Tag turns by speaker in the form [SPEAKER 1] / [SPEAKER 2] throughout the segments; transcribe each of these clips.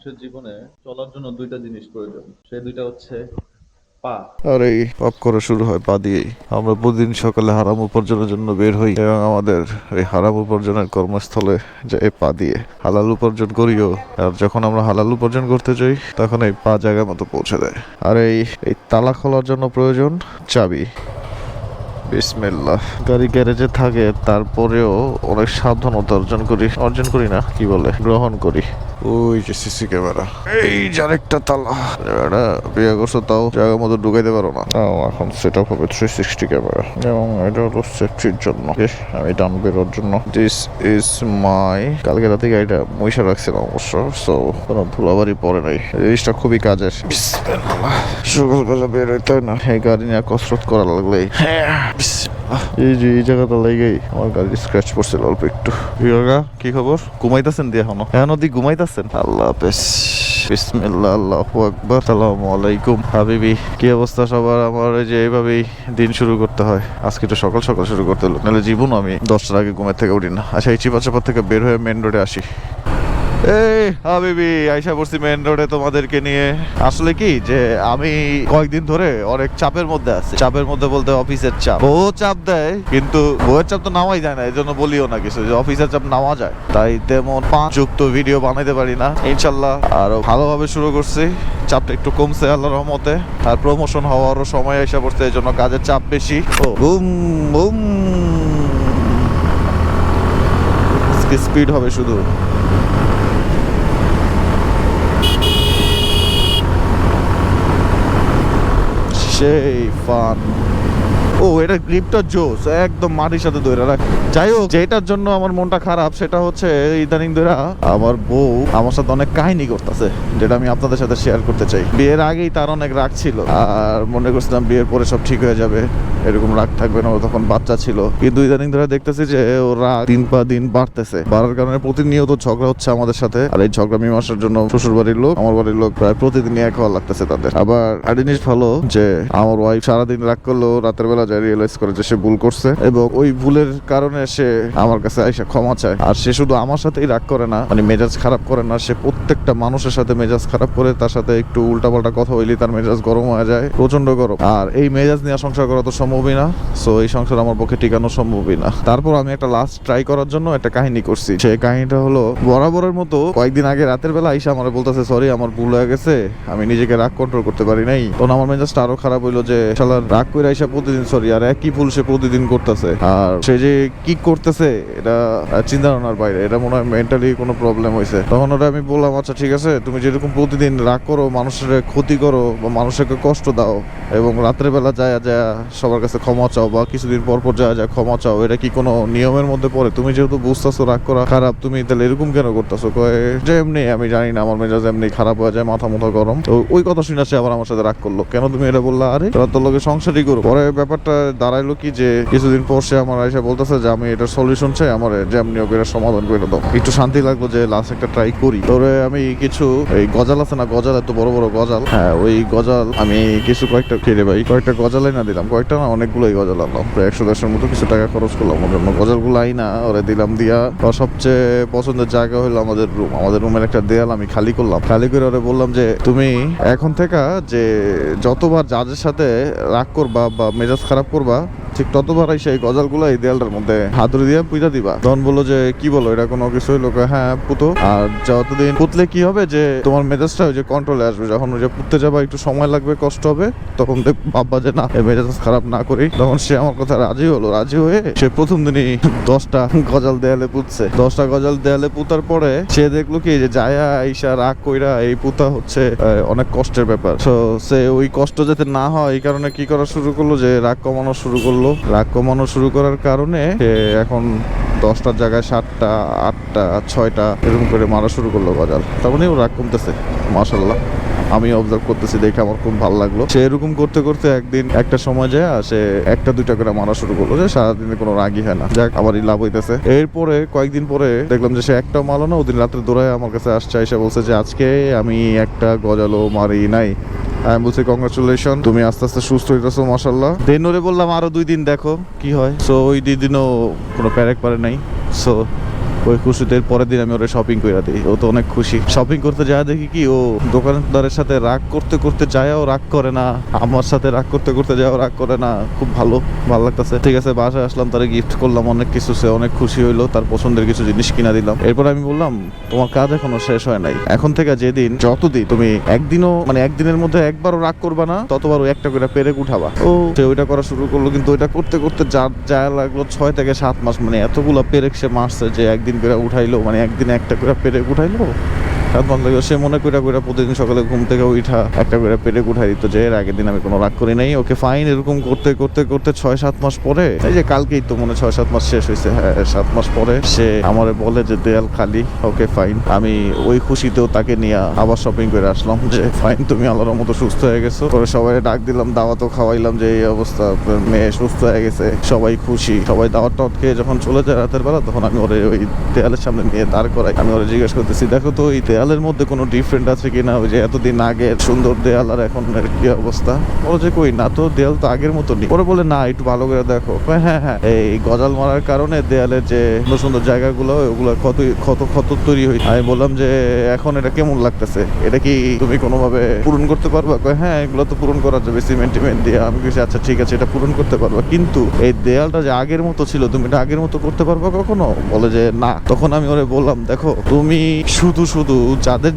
[SPEAKER 1] মানুষের জীবনে চলার জন্য দুইটা জিনিস প্রয়োজন, সেই দুইটা হচ্ছে পা।
[SPEAKER 2] আর এই পাপ করা শুরু হয় পা দিয়েই। আমরা প্রতিদিন সকালে হারাম উপার্জনের জন্য বের হই এবং আমাদের এই হারাম উপার্জনের কর্মস্থলে যাই পা দিয়ে। হালাল উপার্জন করিও, আর যখন আমরা হালাল উপার্জন করতে যাই তখন এই পা জায়গা মতো পৌঁছে দেয়। আর এই এই তালা খোলার জন্য প্রয়োজন চাবি। বিসমিল্লাহ। গাড়ি গ্যারেজে থাকে, তারপরেও অনেক সাবধানতা অর্জন করি না, কি বলে, গ্রহণ করি। ওই যে সিসি ক্যামেরা, এই যে আরেকটা তালা। এটা বিয়ে করছো তাও জায়গার মতো ঢুকাইতে পারো না। এখন সেট আপ হবে 360 ক্যামেরা, এবং এটা হলো সেফটির জন্য। আমি ডান বেরোর জন্য। দিস ইজ মাই, কালকে রাতে গাড়িটা মহিষা রাখছিলাম অবশ্য, সো কোনো ধুলাবাড়ি পড়ে নাই। জিনিসটা খুবই কাজের। সকালবেলা বের হইতে হয় না, এই গাড়ি নিয়ে কসরত করা লাগলেই। এই যে এই জায়গাটা লেগেই আমার গাড়ি স্ক্র্যাচ পড়ছিল অল্প একটু। কি খবর? ঘুমাইতেছেন দিয়ে এখনো দি ঘুমাইতেছেন? আল্লাহ হাফেজ। বিসমিল্লাহ, আল্লাহু আকবার, আসসালামু আলাইকুম। হাবিবি, কি অবস্থা সবার? আমার এই যে এইভাবেই দিন শুরু করতে হয়। আজকে একটু সকাল সকাল শুরু করতে হলো, নাহলে জীবন আমি 10টার আগে ঘুমের থেকে উঠি না। আচ্ছা, এই চিপাচাপা থেকে বের হয়ে মেন রোডে আসি। এই হাবিবি, আইসা পড়ছি মেন রোডে তোমাদেরকে নিয়ে। আসলে কি যে আমি কয়েকদিন ধরে অনেক চাপের মধ্যে আছি। চাপের মধ্যে বলতে অফিসের চাপ। বউ চাপ দেয়, কিন্তু বউয়ের চাপ তো নামাই যায় না, এই জন্য বলিও না কিছু, যে অফিসের চাপ নামা যায়। তাই তেমন যুক্ত ভিডিও বানাইতে পারি না। ইনশাল্লাহ আরো ভালোভাবে শুরু করছি। চাপটা একটু কমছে আল্লাহর রহমতে, আর প্রমোশন হওয়ারও সময় এসে পড়ছে, এই জন্য কাজের চাপ বেশি। ও বুম বুম, স্পিড হবে শুধু। সেই ফান। ও, এটা গ্রিপটা জোস, একদম মাটির সাথে ধরে রাখ। যাই হোক, যেটার জন্য আমার মনটা খারাপ সেটা হচ্ছে ইদানিং ধরে আমার বউ আমার সাথে অনেক কাহিনী করতেছে, যেটা আমি আপনাদের সাথে শেয়ার করতে চাই। বিয়ের আগেই তার অনেক রাগ ছিল, আর মনে করছিলাম বিয়ের পরে সব ঠিক হয়ে যাবে, এরকম রাগ থাকবে না। ও তখন বাচ্চা ছিল, কিন্তু ইদানিং ধরে দেখতেছি যে ও রাগ দিন পা দিন বাড়তেছে। বাড়ার কারণে প্রতিনিয়ত ঝগড়া হচ্ছে আমাদের সাথে। আর এই ঝগড়া মীমাংসার জন্য শ্বশুর বাড়ির লোক, আমার বাড়ির লোক প্রায় প্রতিদিনই এক হওয়া লাগতেছে তাদের। আবার আর জিনিস ভালো যে আমার ওয়াইফ সারাদিন রাগ করলেও রাতের বেলা রিয়েলাইজ করে যে সে ভুল করছে, এবং ওই ভুলের কারণে সে আমার কাছে আইসা ক্ষমা চায়। আর সে শুধু আমার সাথেই রাগ করে না, মানে মেজাজ খারাপ করে না, সে প্রত্যেকটা মানুষের সাথে মেজাজ খারাপ করে। তার সাথে একটু উল্টাপাল্টা কথা হইলে তার মেজাজ গরম হয়ে যায়, প্রচন্ড গরম। আর এই মেজাজ নিয়ে সংসার করা তো সম্ভবই না, সো এই সংসার আমার পক্ষে টিকানো সম্ভবই না। তারপর আমি একটা লাস্ট ট্রাই করার জন্য একটা কাহিনী করছি। সেই কাহিনীটা হলো, বরাবরের মতো কয়েকদিন আগে রাতের বেলা আইসা আমার বলতেছে, সরি আমার ভুল হয়ে গেছে, আমি নিজেকে রাগ কন্ট্রোল করতে পারি নাই। তখন আমার মেজাজটা আরো খারাপ হইলো যে শালার রাগ করে আইসা প্রতিদিন সরি, আর একই ভুল সে প্রতিদিন করতেছে। আর সে যে কি করতেছে এটা চিন্তা ভাবনার বাইরে, এটা মনে হয় মেন্টালি কোনো প্রবলেম হয়েছে। তখন ওটা আমি বললাম, আচ্ছা ঠিক আছে, তুমি যেরকম প্রতিদিন রাগ করো, মানুষের ক্ষতি করো বা মানুষকে কষ্ট দাও, এবং রাত্রে বেলা যায় সবার কাছে ক্ষমা চাও, বা কিছুদিন পর পর যায় ক্ষমা চাও, এটা কি কোনো নিয়মের মধ্যে পড়ে? তুমি যেহেতু বুঝতেছো রাগ করা খারাপ, তুমি তাহলে এরকম কেন করতেছো? যে এমনি, আমি জানি না, আমার মেজাজ এমনি খারাপ হয়ে যায়, মাথা গরম। তো ওই কথা শুনে সে আবার আমার সাথে রাগ করলো, কেন তুমি এটা বললা? আরে তোর লোকের সংসারই করো। পরে ব্যাপারটা দাঁড়াইলো কি যে কিছুদিন পর সে আমার এসে বলতেছে যে আমি এটার সলিউশন চাই, আমার যেমনি ওকে এটা সমাধান করে দাও। একটু শান্তি লাগলো যে লাস্ট একটা ট্রাই করি। তোরে আমি কিছু এই গজাল আছে না, গজাল, এত বড় বড় গজাল, হ্যাঁ ওই গজাল আমি কিছু কয়েকটা খেলে ভাই, কয়েকটা গজালাই না দিলাম, কয়েকটা না অনেকগুলোই গজাল আনলাম, প্রায় 110-এর মতো কিছু টাকা খরচ করলাম ওর জন্য। গজালগুলো আইনা ওরে দিলাম, দিয়া ওর সবচেয়ে পছন্দের জায়গা হলো আমাদের রুম। আমাদের রুমের একটা দেয়াল আমি খালি করলাম, খালি করে ওরে বললাম যে তুমি এখন থেকে যে যতবার জাজের সাথে রাগ করবা বা মেজাজ খারাপ করবা, ঠিক ততবার সেই গজালগুলো এই দেয়ালটার মধ্যে হাতুড়ি দিয়ে পুঁতা দিবা। তখন বললো যে কি বলো, এটা কোনো কিছু হইলো? হ্যাঁ পুতো। আর যতদিন পুতলে কি হবে যে তোমার মেজাজটা ওই যে কন্ট্রোলে আসবে, যখন ওই যে পুততে যাবা একটু সময় লাগবে, কষ্ট হবে, তখন ভাববা যে না, মেজাজ খারাপ না করি। তখন সে আমার কথা রাজি হলো। রাজি হয়ে সে প্রথম দিনই 10টা গজাল দেয়ালে পুতছে। 10টা গজাল দেয়ালে পুতার পরে সে দেখলো কি যে জায়া আইসা রাগ কইরা এই পুতা হচ্ছে অনেক কষ্টের ব্যাপার। তো সে ওই কষ্ট যাতে না হয় এই কারণে কি করা শুরু করলো, যে রাগ কমানো শুরু করলো। রাগ কমানো শুরু করার কারণে সে এখন 10টার জায়গায় 7টা, 8টা, 6টা এরকম করে মারা শুরু করলো গজাল। তার মানে ও রাগ কমতেছে, মাশাআল্লাহ। আমি অবজার্ভ করতেছি, দেখে আমার খুব ভালো লাগলো। সে এরকম করতে করতে একদিন একটা সময় যায় সে 1টা 2টা করে মারা শুরু করলো, যে সারাদিনে কোনো রাগই হয় না। যাক, আমারই লাভ হইতেছে। এরপরে কয়েকদিন পরে দেখলাম যে সে একটাও মারলো না। ওদিন রাত্রে দৌড়ায় আমার কাছে আসছে, এসে বলছে যে আজকে আমি একটা গজালও মারি নাই। আমি বলছি কংগ্রাচুলেশন, তুমি আস্তে আস্তে সুস্থ হইতেছো, মাশাআল্লাহ। দেন ওরে বললাম আরো 2 দিন দেখো কি হয়। সো ওই 2 দিনও কোনো প্যারেক পারে নাই। সো ওই খুশিতে পরের দিন আমি ওরা শপিং করে দিই। ও তো অনেক খুশি। শপিং করতে যায় দেখি কি ও দোকানদারের সাথে রাগ করতে করতে যায়ও রাগ করে না, আমার সাথে রাগ করতে করতে যায়ও রাগ করে না। খুব ভালো লাগতেছে। ঠিক আছে, বাসায় আসলাম, তারে গিফট করলাম অনেক কিছু, সে অনেক খুশি হইলো, তার পছন্দের কিছু জিনিস কিনা দিলাম। এরপর আমি বললাম তোমার কাজ এখনো শেষ হয় নাই, এখন থেকে যেদিন যতদিন তুমি একদিনও মানে একদিনের মধ্যে একবারও রাগ করবা না, ততবার ওই একটা করে পেরেক উঠাবা। ও সে ওইটা করা শুরু করলো, কিন্তু ওইটা করতে করতে যা লাগলো 6 থেকে 7 মাস, মানে এতগুলা পেরেক সে মারছে যে একদিন করে উঠাইলো, মানে একদিনে একটা করে পেরেক উঠাইলো। সে মনে করে প্রতিদিন সকালে ঘুম থেকে উঠা একটা করে পেরেক উঠাই দিত, যে এর আগের দিন আমি কোনো রাগ করি নাই। Okay fine. এরকম করতে করতে করতে 6-7 মাস পরে, এই যে কালকেই তো মনে 6-7 মাস শেষ হয়েছে, হ্যাঁ 7 মাস পরে সে আমারে বলে যে দেয়াল খালি। Okay fine. আমি ওই খুশিতেও তাকে নিয়ে আবার শপিং করে আসলাম, যে ফাইন তুমি আল্লাহর মতো সুস্থ হয়ে গেছো। পরে সবাই ডাক দিলাম, দাওয়াতও খাওয়াইলাম, যে এই অবস্থা, মেয়ে সুস্থ হয়ে গেছে, সবাই খুশি। সবাই দাওয়াত টাওয়াত খেয়ে যখন চলে যায় রাতের বেলা, তখন আমি ওরে ওই দেয়ালের সামনে নিয়ে দাঁড় করাই। আমি ওরে জিজ্ঞেস করতেছি, দেখো তো এই দেয়ালের মধ্যে কোনো ডিফারেন্ট আছে কিনা, ওই যে এতদিন আগের সুন্দর দেয়াল আর এখন কি অবস্থা। বলে যে কই না তো, দেয়াল তো আগের মতো নেই। ওরা বলে না, একটু ভালো করে দেখো। হ্যাঁ হ্যাঁ, এই গজাল মারার কারণে দেয়ালের যে সুন্দর সুন্দর জায়গাগুলো ওগুলো ক্ষত তৈরি হয়েছে। আমি বললাম যে এখন এটা কেমন লাগতেছে, এটা কি তুমি কোনোভাবে পূরণ করতে পারবা? হ্যাঁ এগুলো তো পূরণ করা যাবে সিমেন্ট টিমেন্ট দিয়ে। আমি কিছু আচ্ছা ঠিক আছে, এটা পূরণ করতে পারবা, কিন্তু এই দেয়ালটা যে আগের মতো ছিল, তুমি এটা আগের মতো করতে পারবা কখনো? বলে যে না। তখন আমি ওরে বললাম, দেখো তুমি শুধু শুধু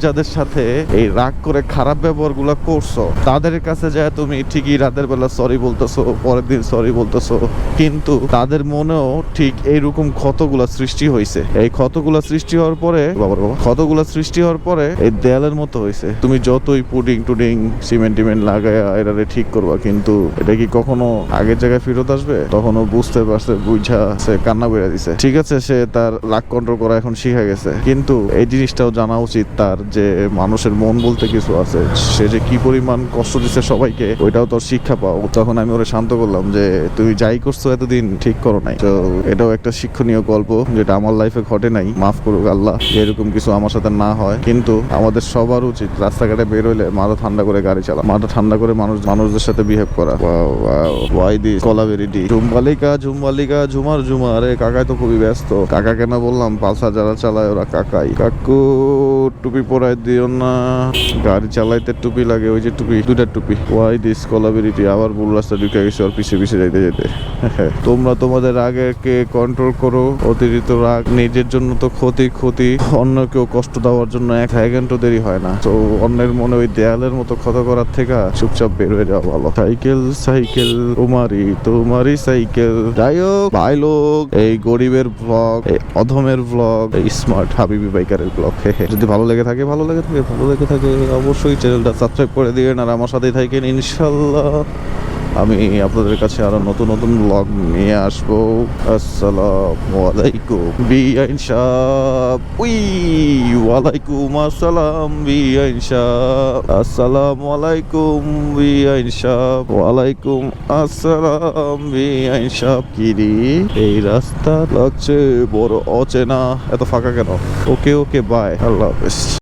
[SPEAKER 2] যাদের সাথে এই রাগ করে খারাপ ব্যবহার গুলা করছো, তাদের কাছে যায় তুমি ঠিকই রাতের বেলা সরি বলতেছো, পরের দিন সরি বলতেছো, কিন্তু তাদের মনেও ঠিক এইরকম ক্ষতগুলা সৃষ্টি হয়েছে। এই ক্ষতগুলা সৃষ্টি হওয়ার পরে ক্ষতগুলা সৃষ্টি হওয়ার পরে এই দেয়ালের মতো হয়েছে। তুমি যতই পুডিং টুডিং সিমেন্ট টিমেন্ট লাগায়া এটারে ঠিক করবা, কিন্তু এটা কি কখনো আগের জায়গায় ফেরত আসবে? তখনও বুঝতে পারছে, বুঝা সে কান্না করে দিছে। ঠিক আছে, সে তার রাগ কন্ট্রোল করা এখন শিখে গেছে, কিন্তু এই জিনিসটাও জানা উচিত তার যে মানুষের মন বলতে কিছু আছে। সে যে কি পরিমাণ কষ্ট দিচ্ছে সবাইকে, ওইটাও তোর শিক্ষা পাও। তখন আমি ওরে শান্ত করলাম যে তুমি যাই করছো এতদিন ঠিক করো নাই। তো এটাও একটা শিক্ষণীয় গল্প, যেটা আমার লাইফে ঘটে নাই, মাফ করুক আল্লাহ, এরকম কিছু আমার সাথে না হয়। কিন্তু আমাদের সবার উচিত রাস্তাঘাটে বের হইলে মাথা ঠান্ডা করে গাড়ি চালা, মাথা ঠান্ডা করে মানুষদের সাথে বিহেভ করা। ওয়াই দিস কলাবেরিটি ঝুমবালিকা ঝুমার ঝুমার। কাকাই তো খুবই ব্যস্ত। কাকা কেন বললাম, পালসার যারা চালায় ওরা কাকাই। কাকু টুপি পরাই দিও না, গাড়ি চালাইতে টুপি লাগে, ওই যে টুপি, দুটা টুপি। ওয়াই দিস কলাবেরিটি। আবার ভুল রাস্তা ঢুকে গেছে ওর পিছে পিছে যাইতে যেতে। তোমরা তোমাদের রাগকে কন্ট্রোল করো। অতিরিক্ত রাগ নিজের জন্য তো ক্ষতি, অন্যকেও কষ্ট দেওয়ার জন্য 1 সেকেন্ডও দেরি হয় না। তো অন্যের মনে ওই দেয়ালের মতো ক্ষত করার থেকে চুপচাপ বের হয়ে যাওয়া ভালো। সাইকেল তোমারই সাইকেল। যাই হোক ভাই লোক, এই গরিবের ব্লগ, এই অধমের ব্লগ, এই স্মার্ট হাবিবি বাইকারের ব্লগ। যদি ভালো লেগে থাকে অবশ্যই চ্যানেলটা সাবস্ক্রাইব করে দিবেন, আর আমার সাথেই থাকেন ইনশাল্লাহ। আমি আপনাদের কাছে আরো নতুন নতুন ব্লগ নিয়ে আসবো। আসসালামু আলাইকুম বিআইন সাহেব। ওয়ালাইকুম আসসালাম বিআইন সাহেব। আসসালামু আলাইকুম বিআইন সাহেব। ওয়ালাইকুম আসসালাম বিআইন সাহেব। কিরি এই রাস্তা লাগছে বড় অচেনা, এত ফাঁকা কেন? ওকে বাই, আল্লাহ হাফেজ।